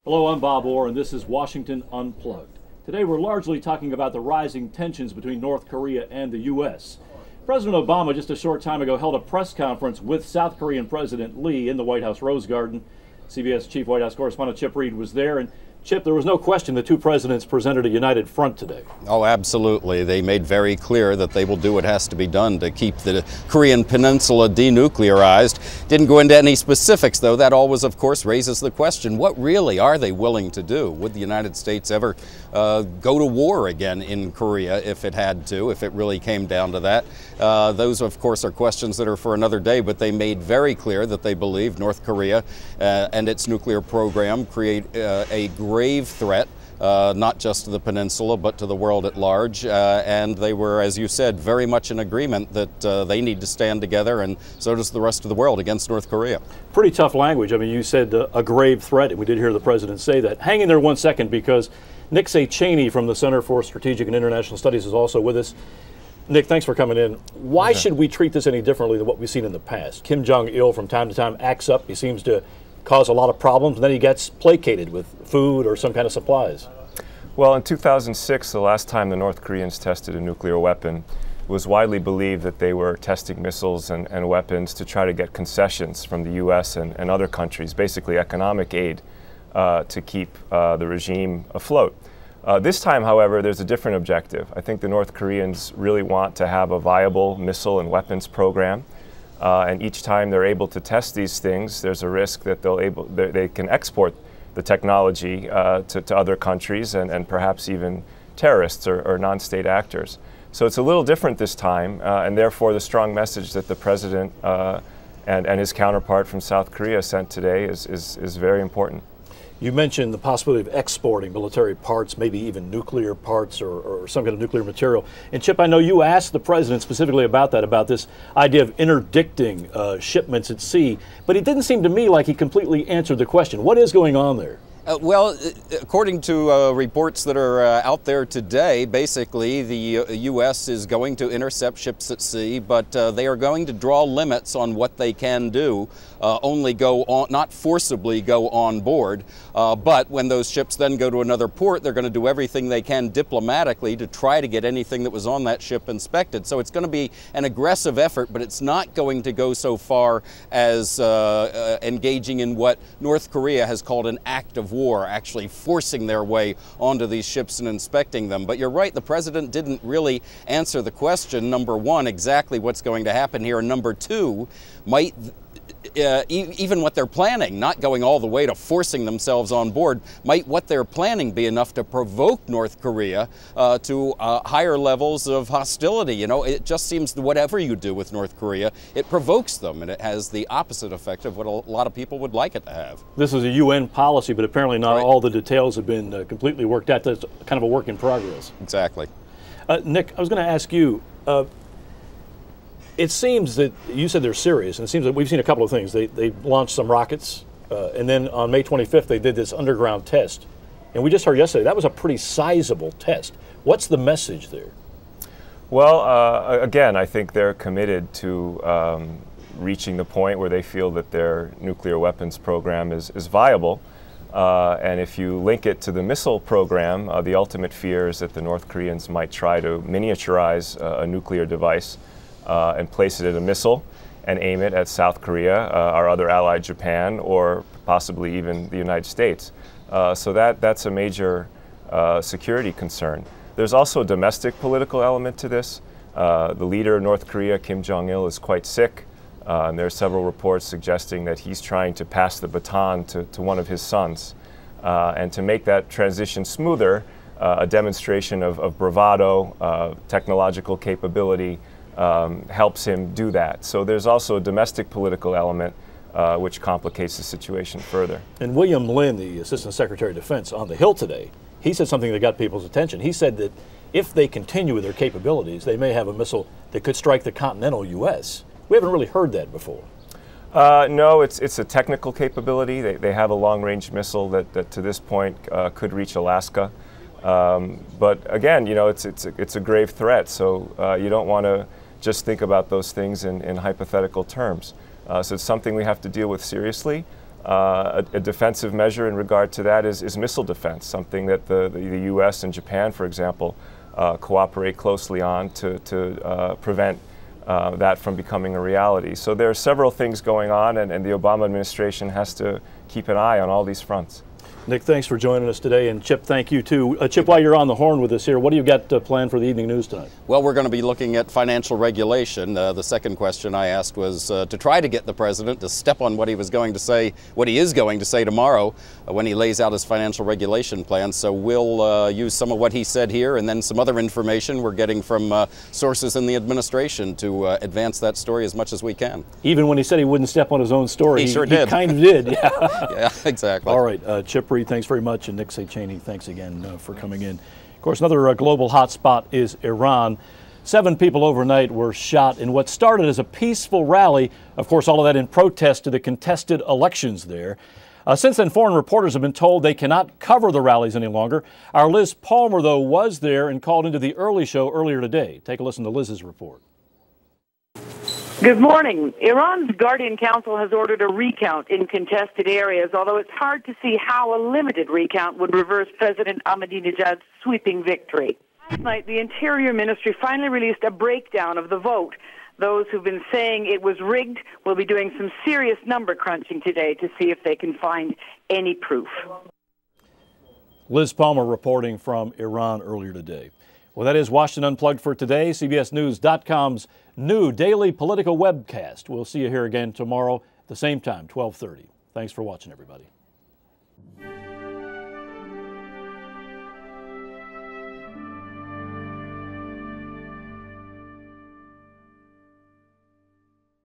Hello, I'm Bob Orr, and this is Washington Unplugged. Today we're largely talking about the rising tensions between North Korea and the U.S. President Obama just a short time ago held a press conference with South Korean President Lee in the White House Rose Garden. CBS Chief White House Correspondent Reid was there, and Chip, there was no question the two presidents presented a united front today. Oh, absolutely. They made very clear that they will do what has to be done to keep the Korean Peninsula denuclearized. Didn't go into any specifics, though. That always, of course, raises the question, what really are they willing to do? Would the United States ever go to war again in Korea if it had to, if it really came down to that? Those, of course, are questions that are for another day, but they made very clear that they believe North Korea and its nuclear program create a grave threat, not just to the peninsula, but to the world at large. And they were, as you said, very much in agreement that they need to stand together, and so does the rest of the world, against North Korea. Pretty tough language. I mean, you said a grave threat, and we did hear the president say that. Hang in there 1 second, because Nick Szechenyi from the Center for Strategic and International Studies is also with us. Nick, thanks for coming in. Why should we treat this any differently than what we've seen in the past? Kim Jong-il from time to time acts up. He seems to cause a lot of problems, and then he gets placated with food or some kind of supplies. Well, in 2006, the last time the North Koreans tested a nuclear weapon, it was widely believed that they were testing missiles and weapons to try to get concessions from the U.S. and other countries, basically economic aid to keep the regime afloat. This time, however, there's a different objective. I think the North Koreans really want to have a viable missile and weapons program. And each time they're able to test these things, there's a risk that they can export the technology to other countries and perhaps even terrorists or non-state actors. So it's a little different this time, and therefore the strong message that the president and his counterpart from South Korea sent today is very important. You mentioned the possibility of exporting military parts, maybe even nuclear parts or some kind of nuclear material. And Chip, I know you asked the president specifically about that, about this idea of interdicting shipments at sea, but it didn't seem to me like he completely answered the question. What is going on there? Well, according to reports that are out there today, basically the U.S. is going to intercept ships at sea, but they are going to draw limits on what they can do, only go on, not forcibly go on board. But when those ships then go to another port, they're going to do everything they can diplomatically to try to get anything that was on that ship inspected. So it's going to be an aggressive effort, but it's not going to go so far as engaging in what North Korea has called an act of war, actually forcing their way onto these ships and inspecting them. But you're right, the president didn't really answer the question, number one, exactly what's going to happen here, and number two, might even what they're planning, not going all the way to forcing themselves on board, might what they're planning be enough to provoke North Korea to higher levels of hostility? You know, it just seems that whatever you do with North Korea, it provokes them, and it has the opposite effect of what a lot of people would like it to have. This is a UN policy, but apparently not all the details have been completely worked out. That's kind of a work in progress. Exactly. Nick, I was going to ask you, it seems that you said they're serious, and it seems that we've seen a couple of things. They launched some rockets, and then on May 25th they did this underground test. And we just heard yesterday that was a pretty sizable test. What's the message there? Well, again, I think they're committed to reaching the point where they feel that their nuclear weapons program is viable. And if you link it to the missile program, the ultimate fear is that the North Koreans might try to miniaturize a nuclear device and place it in a missile and aim it at South Korea, our other ally Japan, or possibly even the United States. So that's a major security concern. There's also a domestic political element to this. The leader of North Korea, Kim Jong-il, is quite sick. And there are several reports suggesting that he's trying to pass the baton to one of his sons. And to make that transition smoother, a demonstration of bravado, technological capability, helps him do that. So there's also a domestic political element which complicates the situation further. And William Lynn, the Assistant Secretary of Defense, on the Hill today, he said something that got people's attention. He said that if they continue with their capabilities, they may have a missile that could strike the continental U.S. We haven't really heard that before. No, it's a technical capability. They have a long-range missile that to this point could reach Alaska. But again, you know, it's a grave threat, so you don't want to just think about those things in hypothetical terms. So it's something we have to deal with seriously. A defensive measure in regard to that is missile defense, something that the U.S. and Japan, for example, cooperate closely on to prevent that from becoming a reality. So there are several things going on, and the Obama administration has to keep an eye on all these fronts. Nick, thanks for joining us today, and Chip, thank you too. Chip, while you're on the horn with us here, what do you got planned for the evening news tonight? Well, we're going to be looking at financial regulation. The second question I asked was to try to get the president to step on what he was going to say, what he is going to say tomorrow when he lays out his financial regulation plan. So we'll use some of what he said here and then some other information we're getting from sources in the administration to advance that story as much as we can. Even when he said he wouldn't step on his own story, he sure did. He kind of did, yeah. Yeah, exactly. All right, Chip, Reid, thanks very much, and Nick Szechenyi, thanks again for coming in. Of course, another global hotspot is Iran. 7 people overnight were shot in what started as a peaceful rally. Of course, all of that in protest to the contested elections there. Since then, foreign reporters have been told they cannot cover the rallies any longer. Our Liz Palmer, though, was there and called into the early show earlier today. Take a listen to Liz's report. Good morning. Iran's Guardian Council has ordered a recount in contested areas, although it's hard to see how a limited recount would reverse President Ahmadinejad's sweeping victory. Last night, the Interior Ministry finally released a breakdown of the vote. Those who've been saying it was rigged will be doing some serious number crunching today to see if they can find any proof. Liz Palmer reporting from Iran earlier today. Well, that is Washington Unplugged for today. CBSNews.com's new daily political webcast. We'll see you here again tomorrow at the same time, 12:30. Thanks for watching, everybody.